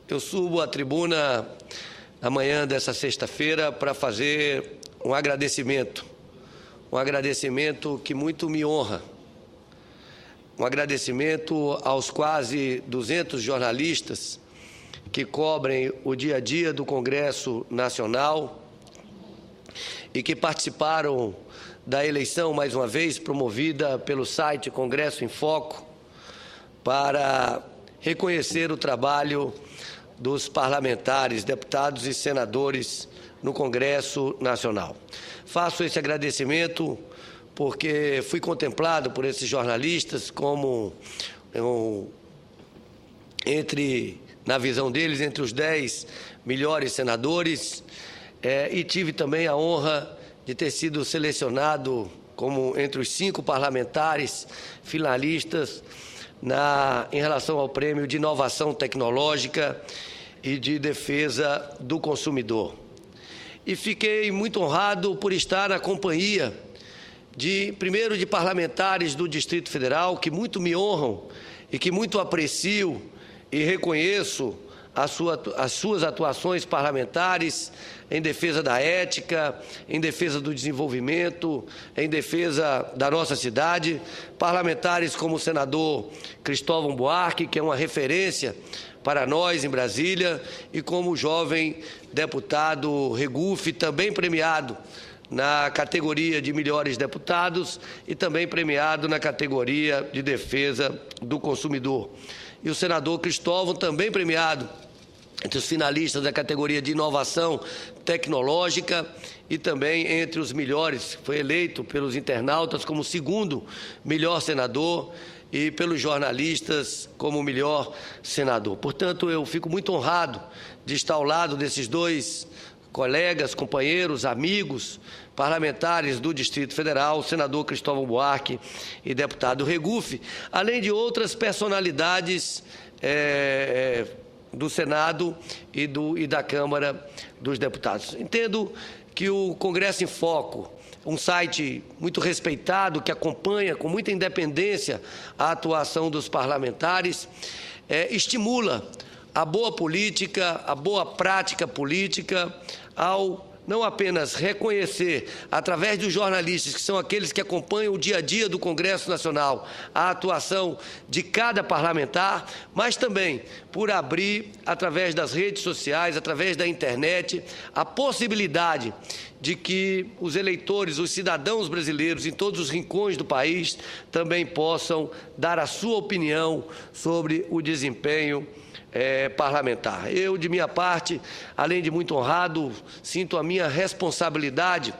Eu subo à tribuna amanhã dessa sexta-feira para fazer um agradecimento que muito me honra, um agradecimento aos quase 200 jornalistas que cobrem o dia a dia do Congresso Nacional e que participaram da eleição, mais uma vez, promovida pelo site Congresso em Foco, para reconhecer o trabalho dos parlamentares, deputados e senadores no Congresso Nacional. Faço esse agradecimento porque fui contemplado por esses jornalistas como, na visão deles, entre os 10 melhores senadores, e tive também a honra de ter sido selecionado como entre os 5 parlamentares finalistas em relação ao Prêmio de Inovação Tecnológica e de Defesa do Consumidor. E fiquei muito honrado por estar na companhia primeiro de parlamentares do Distrito Federal, que muito me honram e que muito aprecio e reconheço as suas atuações parlamentares em defesa da ética, em defesa do desenvolvimento, em defesa da nossa cidade. Parlamentares como o senador Cristóvão Buarque, que é uma referência para nós em Brasília, e como o jovem deputado Regufe, também premiado na categoria de melhores deputados e também premiado na categoria de defesa do consumidor. E o senador Cristóvão, também premiado entre os finalistas da categoria de inovação tecnológica e também entre os melhores, foi eleito pelos internautas como o 2º melhor senador e pelos jornalistas como o melhor senador. Portanto, eu fico muito honrado de estar ao lado desses 2 colegas, companheiros, amigos, parlamentares do Distrito Federal, o senador Cristóvão Buarque e deputado Regufe, além de outras personalidades do Senado e da Câmara dos Deputados. Entendo que o Congresso em Foco, um site muito respeitado, que acompanha com muita independência a atuação dos parlamentares, estimula a boa política, a boa prática política, ao não apenas reconhecer, através dos jornalistas, que são aqueles que acompanham o dia a dia do Congresso Nacional, a atuação de cada parlamentar, mas também por abrir, através das redes sociais, através da internet, a possibilidade de que os eleitores, os cidadãos brasileiros, em todos os rincões do país, também possam dar a sua opinião sobre o desempenho parlamentar. Eu, de minha parte, além de muito honrado, sinto a minha responsabilidade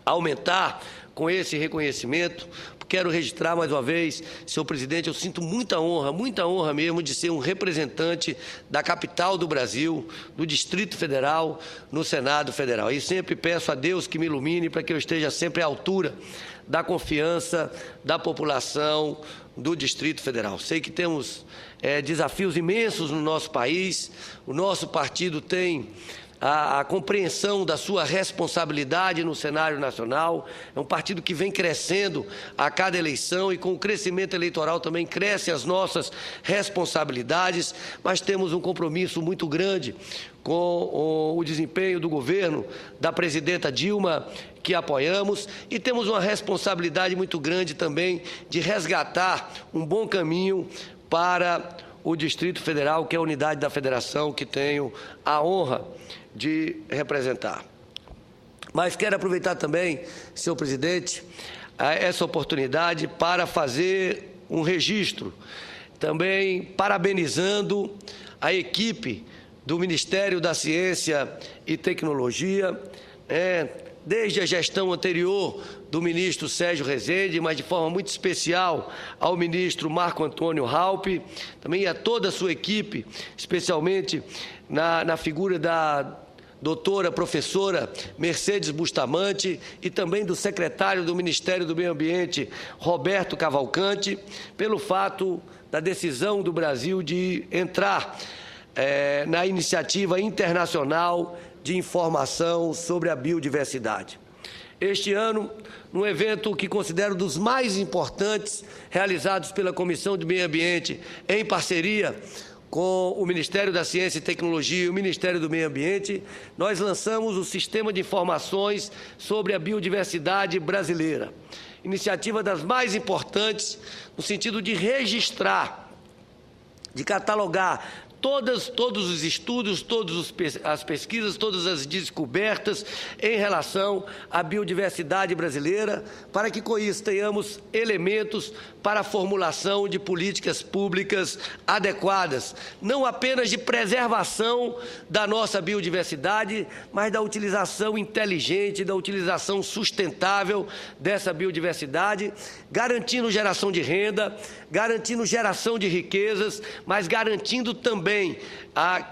aumentar com esse reconhecimento. Quero registrar mais uma vez, senhor presidente, eu sinto muita honra mesmo de ser um representante da capital do Brasil, do Distrito Federal, no Senado Federal. E sempre peço a Deus que me ilumine para que eu esteja sempre à altura da confiança da população do Distrito Federal. Sei que temos desafios imensos no nosso país, o nosso partido tem a compreensão da sua responsabilidade no cenário nacional, é um partido que vem crescendo a cada eleição e com o crescimento eleitoral também crescem as nossas responsabilidades, mas temos um compromisso muito grande com o desempenho do governo da presidenta Dilma, que apoiamos, e temos uma responsabilidade muito grande também de resgatar um bom caminho para o Distrito Federal, que é a unidade da federação que tenho a honra de representar. Mas quero aproveitar também, senhor presidente, essa oportunidade para fazer um registro, também parabenizando a equipe do Ministério da Ciência e Tecnologia, desde a gestão anterior do ministro Sérgio Rezende, mas de forma muito especial ao ministro Marco Antônio Raupp, também a toda a sua equipe, especialmente na figura da doutora professora Mercedes Bustamante e também do secretário do Ministério do Meio Ambiente, Roberto Cavalcante, pelo fato da decisão do Brasil de entrar na iniciativa internacional de informação sobre a biodiversidade. Este ano, num evento que considero dos mais importantes realizados pela Comissão de Meio Ambiente, em parceria com o Ministério da Ciência e Tecnologia e o Ministério do Meio Ambiente, nós lançamos o Sistema de Informações sobre a Biodiversidade Brasileira. Iniciativa das mais importantes no sentido de registrar, de catalogar todos os estudos, todas as pesquisas, todas as descobertas em relação à biodiversidade brasileira, para que com isso tenhamos elementos para a formulação de políticas públicas adequadas, não apenas de preservação da nossa biodiversidade, mas da utilização inteligente, da utilização sustentável dessa biodiversidade, garantindo geração de renda, garantindo geração de riquezas, mas garantindo também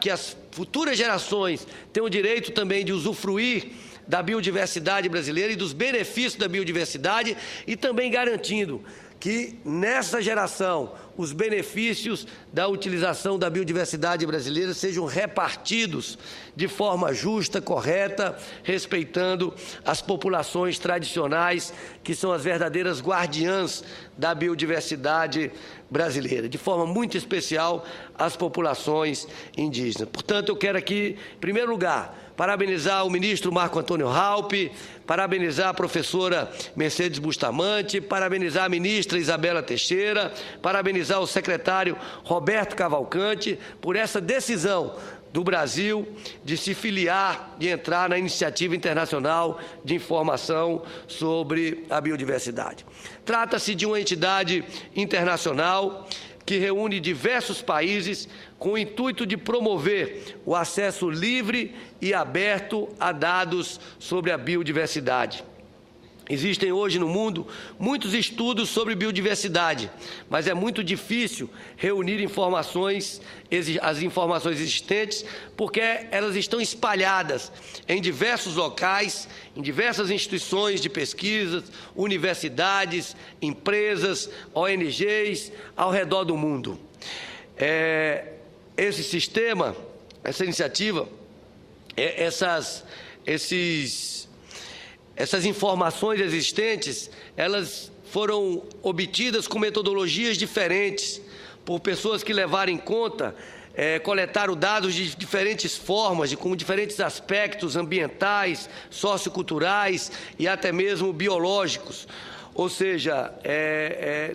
que as futuras gerações tenham o direito também de usufruir da biodiversidade brasileira e dos benefícios da biodiversidade, e também garantindo que nessa geração os benefícios da utilização da biodiversidade brasileira sejam repartidos de forma justa, correta, respeitando as populações tradicionais, que são as verdadeiras guardiãs da biodiversidade brasileira, de forma muito especial as populações indígenas. Portanto, eu quero aqui, em primeiro lugar, parabenizar o ministro Marco Antônio Raupp, parabenizar a professora Mercedes Bustamante, parabenizar a ministra Isabela Teixeira, parabenizar o secretário Roberto Cavalcante por essa decisão do Brasil de se filiar, de entrar na Iniciativa Internacional de Informação sobre a Biodiversidade. Trata-se de uma entidade internacional que reúne diversos países com o intuito de promover o acesso livre e aberto a dados sobre a biodiversidade. Existem hoje no mundo muitos estudos sobre biodiversidade, mas é muito difícil reunir as informações existentes, porque elas estão espalhadas em diversos locais, em diversas instituições de pesquisa, universidades, empresas, ONGs, ao redor do mundo. Esse sistema, essa iniciativa, essas informações existentes, elas foram obtidas com metodologias diferentes, por pessoas que levaram em conta, coletaram dados de diferentes formas, com diferentes aspectos ambientais, socioculturais e até mesmo biológicos. Ou seja,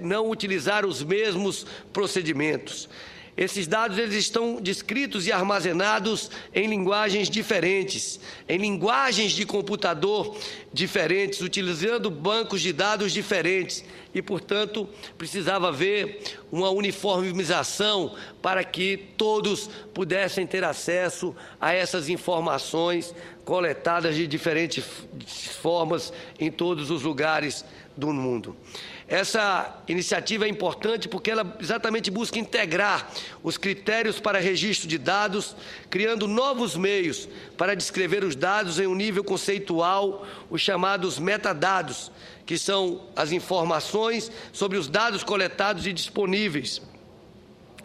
não utilizar os mesmos procedimentos. Esses dados eles estão descritos e armazenados em linguagens diferentes, em linguagens de computador diferentes, utilizando bancos de dados diferentes e, portanto, precisava haver uma uniformização para que todos pudessem ter acesso a essas informações coletadas de diferentes formas em todos os lugares do mundo. Essa iniciativa é importante porque ela exatamente busca integrar os critérios para registro de dados, criando novos meios para descrever os dados em um nível conceitual, os chamados metadados, que são as informações sobre os dados coletados e disponíveis.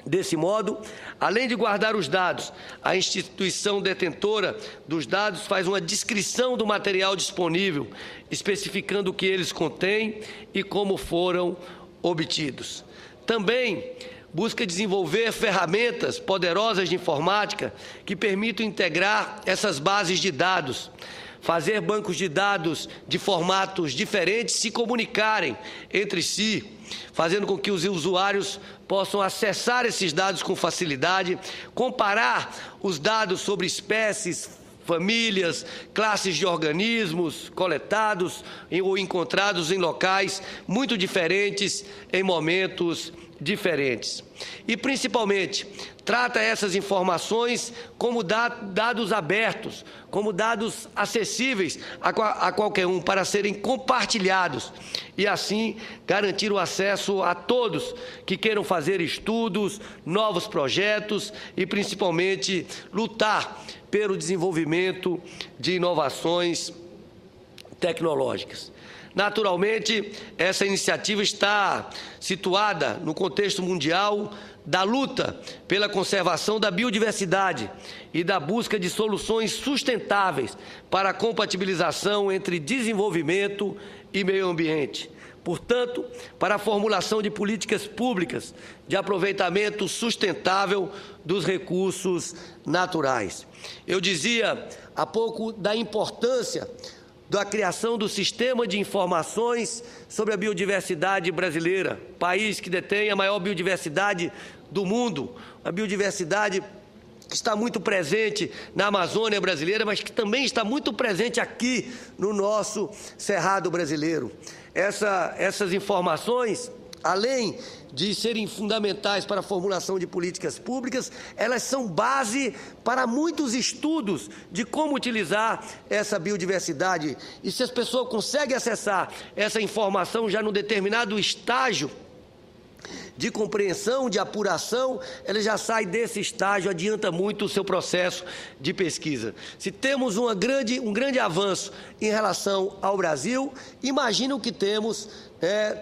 Desse modo, além de guardar os dados, a instituição detentora dos dados faz uma descrição do material disponível, especificando o que eles contêm e como foram obtidos. Também busca desenvolver ferramentas poderosas de informática que permitam integrar essas bases de dados, fazer bancos de dados de formatos diferentes se comunicarem entre si, fazendo com que os usuários possam acessar esses dados com facilidade, comparar os dados sobre espécies, famílias, classes de organismos coletados ou encontrados em locais muito diferentes, em momentos diferentes. E, principalmente, trata essas informações como dados abertos, como dados acessíveis a qualquer um, para serem compartilhados e, assim, garantir o acesso a todos que queiram fazer estudos, novos projetos e, principalmente, lutar pelo desenvolvimento de inovações tecnológicas. Naturalmente, essa iniciativa está situada no contexto mundial da luta pela conservação da biodiversidade e da busca de soluções sustentáveis para a compatibilização entre desenvolvimento e meio ambiente. portanto, para a formulação de políticas públicas de aproveitamento sustentável dos recursos naturais. Eu dizia há pouco da importância da criação do Sistema de Informações sobre a Biodiversidade brasileira, país que detém a maior biodiversidade do mundo, a biodiversidade que está muito presente na Amazônia brasileira, mas que também está muito presente aqui no nosso Cerrado brasileiro. Essas informações, além de serem fundamentais para a formulação de políticas públicas, elas são base para muitos estudos de como utilizar essa biodiversidade. E se as pessoas conseguem acessar essa informação já num determinado estágio de compreensão, de apuração, ela já sai desse estágio, adianta muito o seu processo de pesquisa. Se temos um grande avanço em relação ao Brasil, imagina o que temos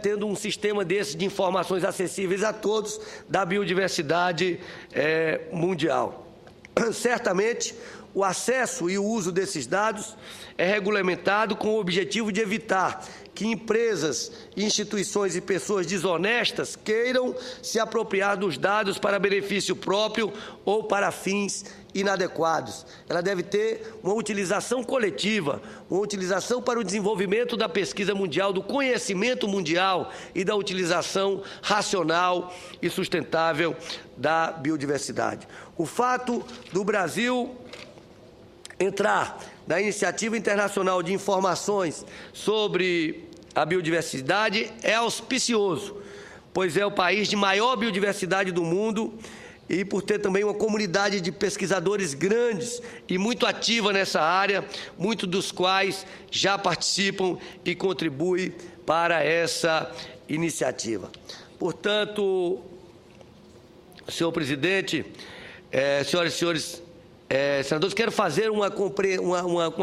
tendo um sistema desse de informações acessíveis a todos da biodiversidade mundial. Certamente, o acesso e o uso desses dados é regulamentado com o objetivo de evitar que empresas, instituições e pessoas desonestas queiram se apropriar dos dados para benefício próprio ou para fins inadequados. Ela deve ter uma utilização coletiva, uma utilização para o desenvolvimento da pesquisa mundial, do conhecimento mundial e da utilização racional e sustentável da biodiversidade. O fato do Brasil entrar na Iniciativa Internacional de Informações sobre a Biodiversidade é auspicioso, pois é o país de maior biodiversidade do mundo e por ter também uma comunidade de pesquisadores grandes e muito ativa nessa área, muitos dos quais já participam e contribuem para essa iniciativa. Portanto, senhor presidente, senhoras e senhores senadores, quero fazer uma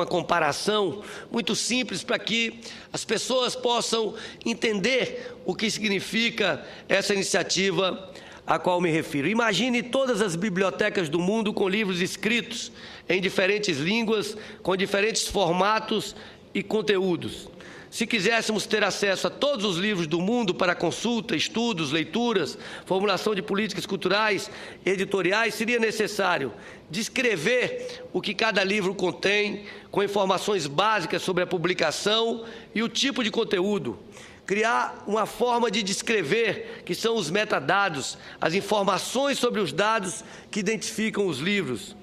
comparação muito simples para que as pessoas possam entender o que significa essa iniciativa a qual me refiro. Imagine todas as bibliotecas do mundo com livros escritos em diferentes línguas, com diferentes formatos e conteúdos. Se quiséssemos ter acesso a todos os livros do mundo para consulta, estudos, leituras, formulação de políticas culturais, editoriais, seria necessário descrever o que cada livro contém, com informações básicas sobre a publicação e o tipo de conteúdo. Criar uma forma de descrever, que são os metadados, as informações sobre os dados que identificam os livros.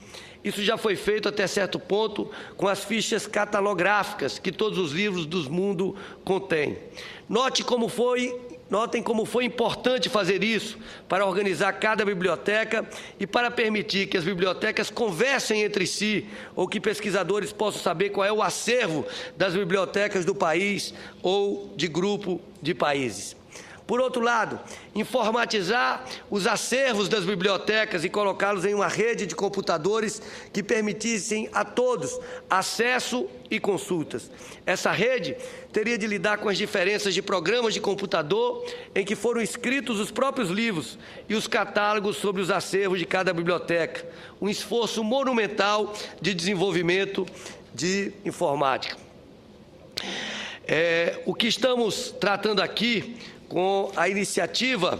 Isso já foi feito até certo ponto com as fichas catalográficas que todos os livros do mundo contêm. Notem como foi importante fazer isso para organizar cada biblioteca e para permitir que as bibliotecas conversem entre si ou que pesquisadores possam saber qual é o acervo das bibliotecas do país ou de grupo de países. Por outro lado, informatizar os acervos das bibliotecas e colocá-los em uma rede de computadores que permitissem a todos acesso e consultas. Essa rede teria de lidar com as diferenças de programas de computador em que foram escritos os próprios livros e os catálogos sobre os acervos de cada biblioteca. Um esforço monumental de desenvolvimento de informática. O que estamos tratando aqui com a iniciativa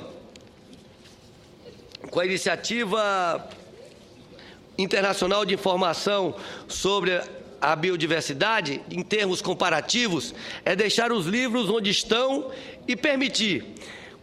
internacional de informação sobre a biodiversidade, em termos comparativos, é deixar os livros onde estão e permitir,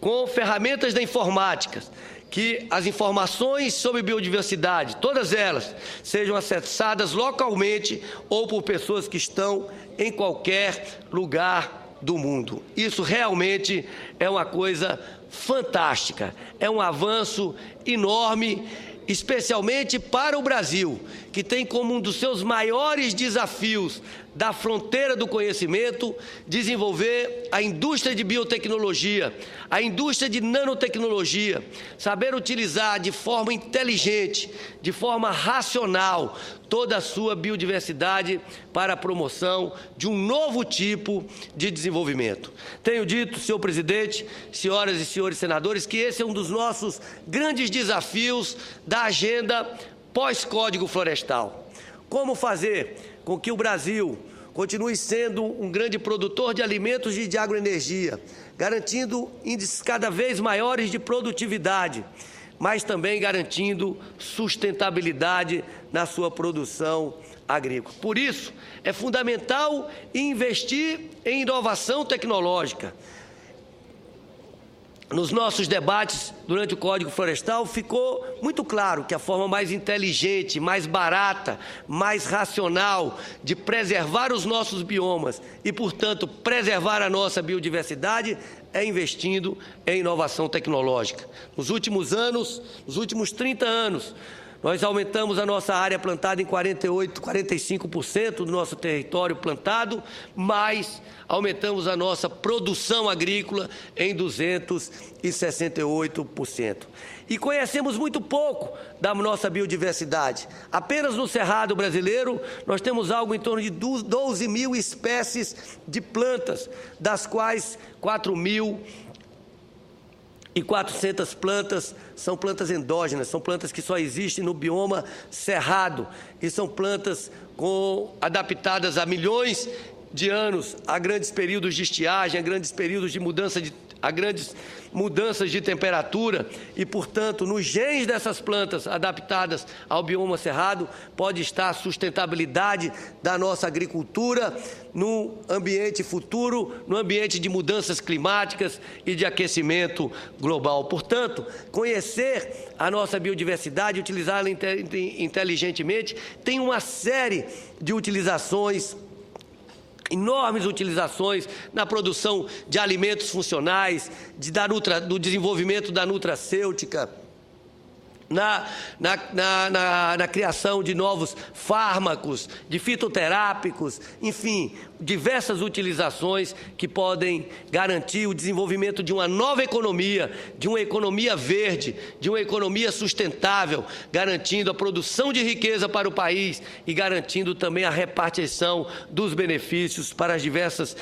com ferramentas da informática, que as informações sobre biodiversidade, todas elas, sejam acessadas localmente ou por pessoas que estão em qualquer lugar do mundo. Isso realmente é uma coisa fantástica, é um avanço enorme, especialmente para o Brasil, que tem como um dos seus maiores desafios da fronteira do conhecimento desenvolver a indústria de biotecnologia, a indústria de nanotecnologia, saber utilizar de forma inteligente, de forma racional, toda a sua biodiversidade para a promoção de um novo tipo de desenvolvimento. Tenho dito, senhor presidente, senhoras e senhores senadores, que esse é um dos nossos grandes desafios da agenda pós-Código Florestal. Como fazer com que o Brasil continue sendo um grande produtor de alimentos e de agroenergia, garantindo índices cada vez maiores de produtividade, mas também garantindo sustentabilidade na sua produção agrícola. Por isso, é fundamental investir em inovação tecnológica. Nos nossos debates durante o Código Florestal ficou muito claro que a forma mais inteligente, mais barata, mais racional de preservar os nossos biomas e, portanto, preservar a nossa biodiversidade é investindo em inovação tecnológica. Nos últimos anos, nos últimos 30 anos, nós aumentamos a nossa área plantada em 45% do nosso território plantado, mas aumentamos a nossa produção agrícola em 268%. E conhecemos muito pouco da nossa biodiversidade. Apenas no Cerrado brasileiro, nós temos algo em torno de 12 mil espécies de plantas, das quais 4.400 plantas são plantas endógenas, são plantas que só existem no bioma cerrado e são plantas adaptadas a milhões de anos, a grandes períodos de estiagem, a grandes períodos de a grandes mudanças de temperatura e, portanto, nos genes dessas plantas adaptadas ao bioma cerrado pode estar a sustentabilidade da nossa agricultura no ambiente futuro, no ambiente de mudanças climáticas e de aquecimento global. Portanto, conhecer a nossa biodiversidade e utilizá-la inteligentemente tem uma série de utilizações, enormes utilizações na produção de alimentos funcionais, do desenvolvimento da nutracêutica, na criação de novos fármacos, de fitoterápicos, enfim, diversas utilizações que podem garantir o desenvolvimento de uma nova economia, de uma economia verde, de uma economia sustentável, garantindo a produção de riqueza para o país e garantindo também a repartição dos benefícios para as diversas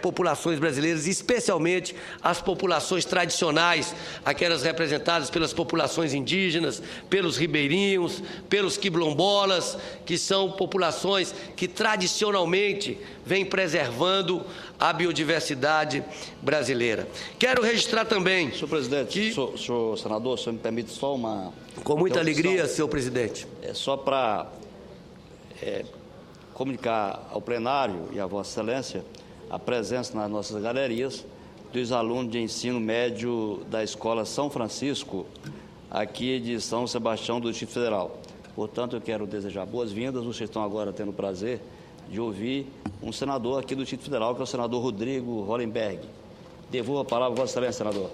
populações brasileiras, especialmente as populações tradicionais, aquelas representadas pelas populações indígenas, pelos ribeirinhos, pelos quilombolas, que são populações que tradicionalmente vêm preservando a biodiversidade brasileira. Quero registrar também... Senhor presidente, senhor senador, o senhor me permite só uma... Com muita alegria, senhor presidente. É só para comunicar ao plenário e à Vossa Excelência a presença nas nossas galerias dos alunos de ensino médio da Escola São Francisco, aqui de São Sebastião do Distrito Federal. Portanto, eu quero desejar boas-vindas. Vocês estão agora tendo o prazer de ouvir um senador aqui do Distrito Federal, que é o senador Rodrigo Hollenberg. Devolvo a palavra a Vossa Excelência, senador.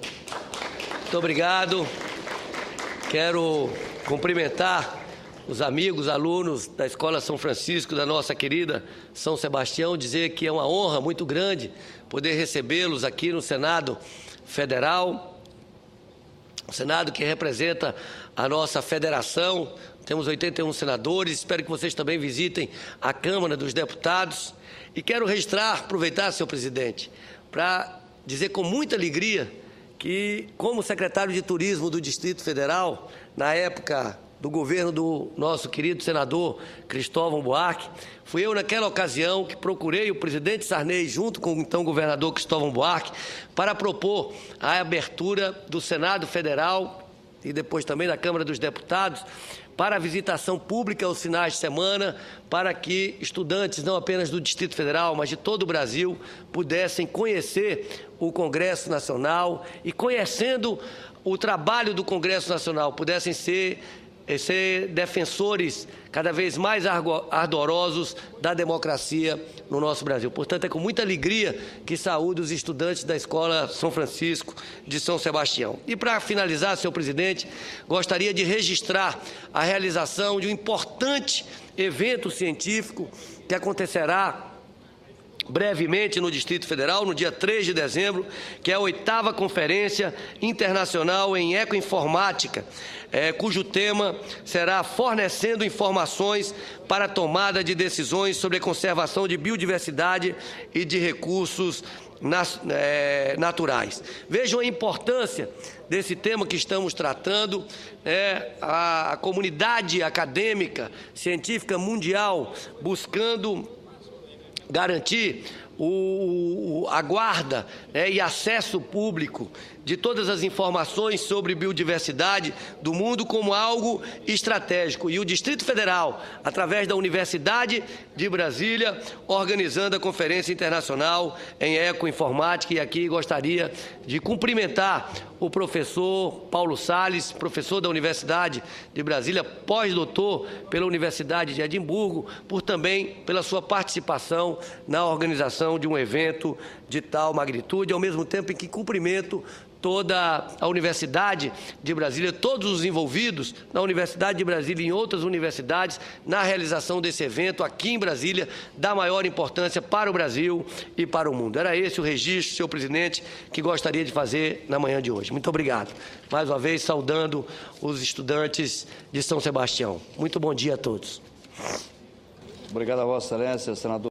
Muito obrigado. Quero cumprimentar os amigos, alunos da Escola São Francisco, da nossa querida São Sebastião, dizer que é uma honra muito grande poder recebê-los aqui no Senado Federal, o Senado que representa a nossa federação. Temos 81 senadores, espero que vocês também visitem a Câmara dos Deputados. E quero registrar, aproveitar, senhor presidente, para dizer com muita alegria que, como secretário de Turismo do Distrito Federal, na época do governo do nosso querido senador Cristóvão Buarque, fui eu, naquela ocasião, que procurei o presidente Sarney, junto com o então governador Cristóvão Buarque, para propor a abertura do Senado Federal e depois também da Câmara dos Deputados, para a visitação pública aos finais de semana, para que estudantes, não apenas do Distrito Federal, mas de todo o Brasil, pudessem conhecer o Congresso Nacional e, conhecendo o trabalho do Congresso Nacional, pudessem ser defensores cada vez mais ardorosos da democracia no nosso Brasil. Portanto, é com muita alegria que saúdo os estudantes da Escola São Francisco de São Sebastião. E para finalizar, senhor presidente, gostaria de registrar a realização de um importante evento científico que acontecerá brevemente no Distrito Federal, no dia 3 de dezembro, que é a 8ª Conferência Internacional em Ecoinformática, cujo tema será fornecendo informações para a tomada de decisões sobre a conservação de biodiversidade e de recursos naturais. Vejam a importância desse tema que estamos tratando. A comunidade acadêmica, científica mundial, buscando garantir a guarda, né, e acesso público de todas as informações sobre biodiversidade do mundo como algo estratégico. E o Distrito Federal, através da Universidade de Brasília, organizando a Conferência Internacional em Ecoinformática. E aqui gostaria de cumprimentar o professor Paulo Salles, professor da Universidade de Brasília, pós-doutor pela Universidade de Edimburgo, por também pela sua participação na organização de um evento de tal magnitude, ao mesmo tempo em que cumprimento toda a Universidade de Brasília, todos os envolvidos na Universidade de Brasília e em outras universidades, na realização desse evento aqui em Brasília, da maior importância para o Brasil e para o mundo. Era esse o registro, senhor presidente, que gostaria de fazer na manhã de hoje. Muito obrigado. Mais uma vez, saudando os estudantes de São Sebastião. Muito bom dia a todos. Obrigado a Vossa Excelência, senador.